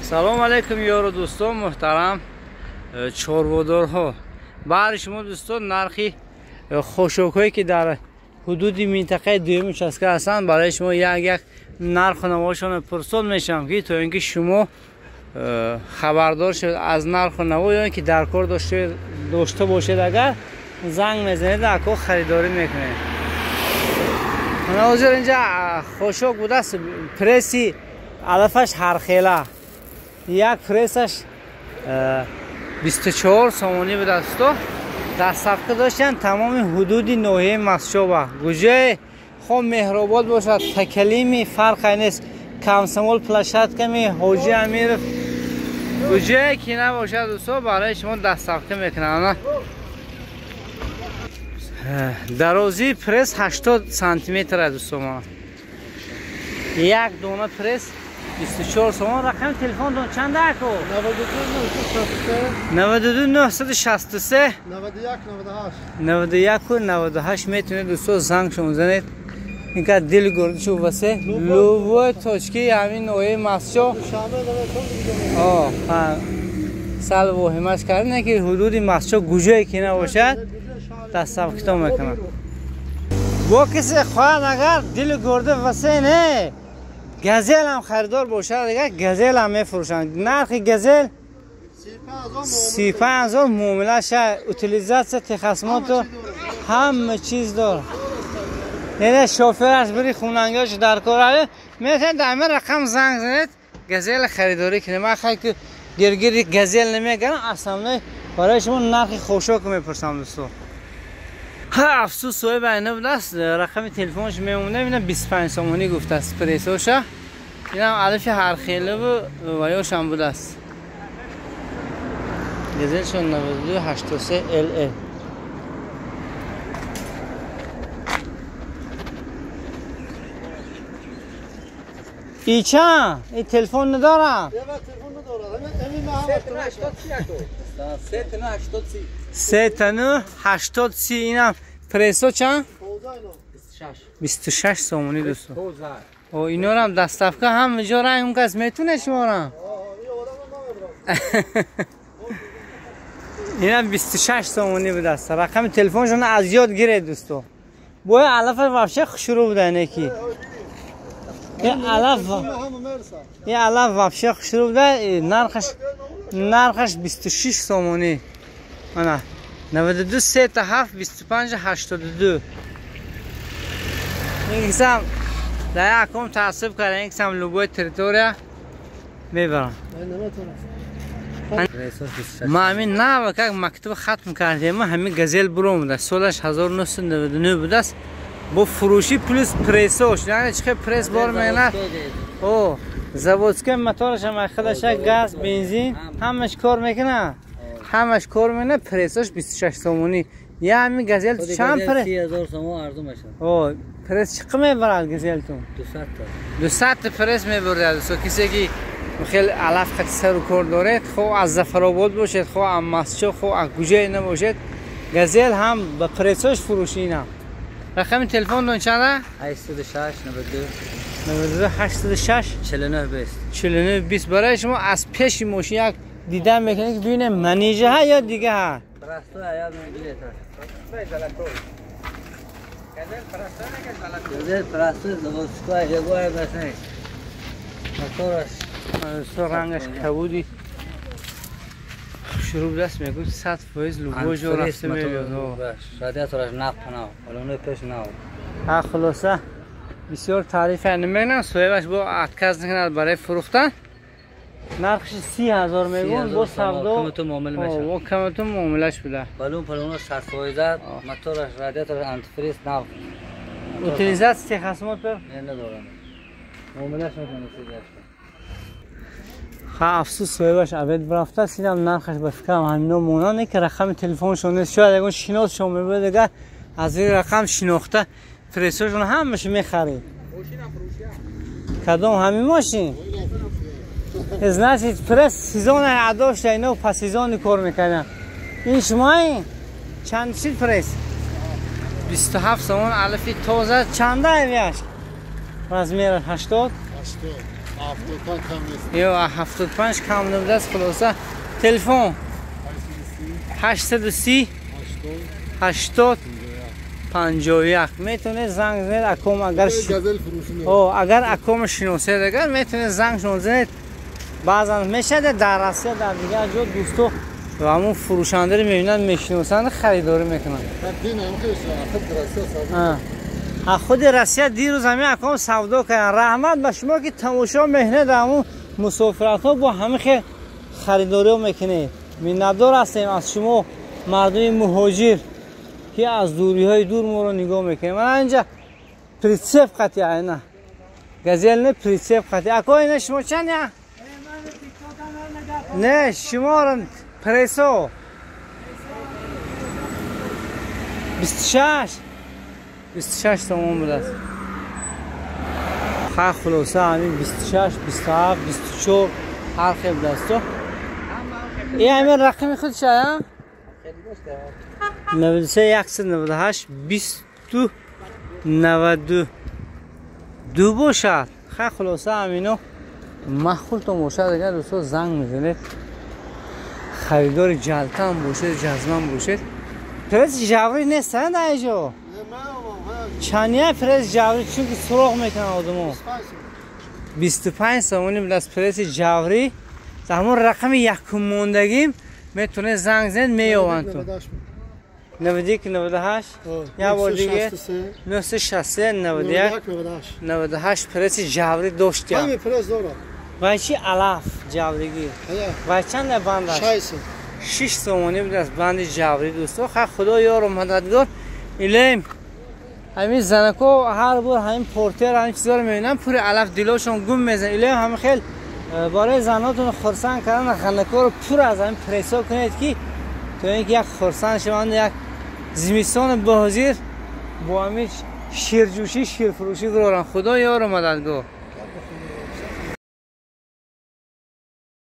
سلام علیکم یارو دوستان محترم چارودارها. برای شما دوستان نرخی خوشوکایی که در حدود منطقه دوم چسکه هستند برای شما یک نرخ نواشون پرسان میشم که تا اینکه شما خبردار شد از نرخ نوا یا که در کار داشته باشید. اگر زنگ میزنید اکو خریداری میکنید. مناظر اینجا خوشوک بوده است. پرسی علفش هرخیله، یک پرسش 24 سامانی بوده است. در صفقه داشتن تمام حدود ناحیه مسجد گوجه خوب مهرآباد باشد، تکلیمی فرق نیست، کمسمول پلشت کمی حاجی امیر گوجه که نباشد دوستان برای شما در صفقه میکنم. درازی پرس 80 سانتی متر دوستان. یک دونه پرس 24 سوم. رقم تلفن دون چند اکو؟ 92 963 91 و 98 میتونید دوستان زنگ شما زنید. اینکه دل گردشو واسه لوو تاچکی همین نوعی مسجد سال وهمش کردن که حدود مسجد گوجه که نباشد دستم کتاب میکنم. با کسی خواهد اگر دل گرده واسه نه گزل هم خریدار باشد دیگه گزل هم میفروشند. نرخ گزل 35,000 معامله شه اوتیلیزاسیون تخصمات و همه چیز داره. یعنی شوفرش بری خوننگاش در کار میتونید در همه رقم زنگ زنید گزل خریداری کنید. من خیلی که گرگیری گزل نمیگرم اصلا برای شما نرخ خوشوک میپرسم دوستو. افسوس سوی بینه بود است. رقم تلفنش میمونه اینم 25 سامانی گفته است پریسوشه. اینم علف هرخیله و یاش هم بوده است. گزلشون 92 83 ال ایچا این تلفن ندارم. سه تنو 80 اینم پریسو چند؟ 26 سامانی دوستان. او اینا هم دستفکه هم جا اون کس میتونه شمارم. اینم 26 سامانی بوده است. رقم تلفنشون از یاد گیرید دوستان. بوی علف وفشه شروع بوده نکی. یه علف وفشه شروع بوده. نرخش 26 سامانی. انا 92 3 تا 7 25 82. این قسم در یکم تعصب کرده. این قسم لوگوی تریتوریا میبرم. ما همین نه وقت مکتب ختم کردیم. همین گزل بروم بوده. سالش 1999 بوده است. با فروشی پلیس پریسوش یعنی چه پریس بار میگن. او زاودسکه موتورش هم خودش گاز بنزین همش کار میکنه. همش کار میکنه. پریسش 26 سامانی. یا همین گزل چند پره؟ 30,000 سوم عرضه میشه. او پریس چقدر میبرد گزلتون؟ 200 تا پریس میبرد. سو کسی که خیلی علف خط سر و کار داره خو از زفرآباد باشد، خو از مسجد، خو از گوجه نباشد، گزل هم با پریسش فروشینه. رقم تلفن دون چنده؟ 806 92 806 49 20 49 20. برای شما از پیش ماشین یک دیدن میکنید که ببینید منیجه ها یا دیگه ها؟ پرستو یا میگیره گزل پرستو زوسکا یا گویا بس نیست. موتورش سو رنگش کبودی شروع دست میگه 100% لوگوش رو رفته میاد. رادیاتورش نپناه الان پیش نه. خلاصه بسیار تعریف نمیکنن. صاحبش با عکاس نکند برای فروختن. نرخش 30,000 میگن با سودا کمتون معامله میشه. و کمتون معاملهش بوده. بالون 60% موتورش رادیاتورش آنتیفریز نه. اوتیلیزاسیون تخصمات پر ندارم. معاملهش نکنه. افسوس صاحبش عبد برفته است. اینم نرخش به فکرم همینا مونانه که رقم تلفنشون نیست. شاید اگه شناس شما میبره دیگه از این رقم شناخته پریسشون همش میخرید. کدوم همین ماشین از نشید پرس سیزان عداش اینا پس سیزان کار میکنن. این شما چند چیز پرس 27 سوم علفی تازه چنده ایش؟ از میره 80 یا 75 کم نبوده است. خلاصه تلفن 830 80 51 میتونه زنگ زنید. اکم اگر اکم شناسید اگر میتونه زنگ زنید. بعضا میشه در راسته در دیگه جا دوستو و همون فروشنده رو میبینن میشناسن خریداری میکنن. خود راسته دیروز همین اکم سودا کردن. رحمت به شما که تماشا مهنه در همون مسافرت ها با همه خیلی خریداری میکنه. میندار هستیم از شما مردم مهاجر که از دوری های دور ما رو نگاه میکنه. من اینجا پریتسیف قطعی نه گزیل نه پریتسیف قطعی. اکو اینه شما چند یا؟ نه شما رو پریسو 26 تمام بود است. خیلی خلاصه همین 26 27 24 هر خیلی بود است. این همین رقم خود چه 93 198 22 92 دو باشد. خیلی خلاصه همینو مخول تو باشد. اگر دوستو زنگ میزنید خریدار جلتن باشد جزمن باشد. پرس جوری نیستن در اینجا چندیه پرس جوری چون که سراغ میکنن آدمو 25 سامونی بود از پرس جوری. در همون رقم یکم موندگیم میتونه زنگ زنید میوان تو 91 98 یا بار دیگه 963 91 98 پرس جوری داشتیم. همین پرس دارم. و چی علاف جوریگی و چند بند است؟ 6 سامانی بود از بند جوری دوستو. خیلی خدا یار و مددگار. ایلیم همین زنکو هر بار همین پورتر همین چیزا رو میبینن پور علف دیلاشون گم میزن. ایلیم همین خیلی برای زناتون خرسان کردن خندکار رو پر از همین پریسا کنید که تو اینکه یک خرسان شوند یک زمستان بهازیر با همین شیرجوشی شیرفروشی گرارن. خدا یار و مددگار.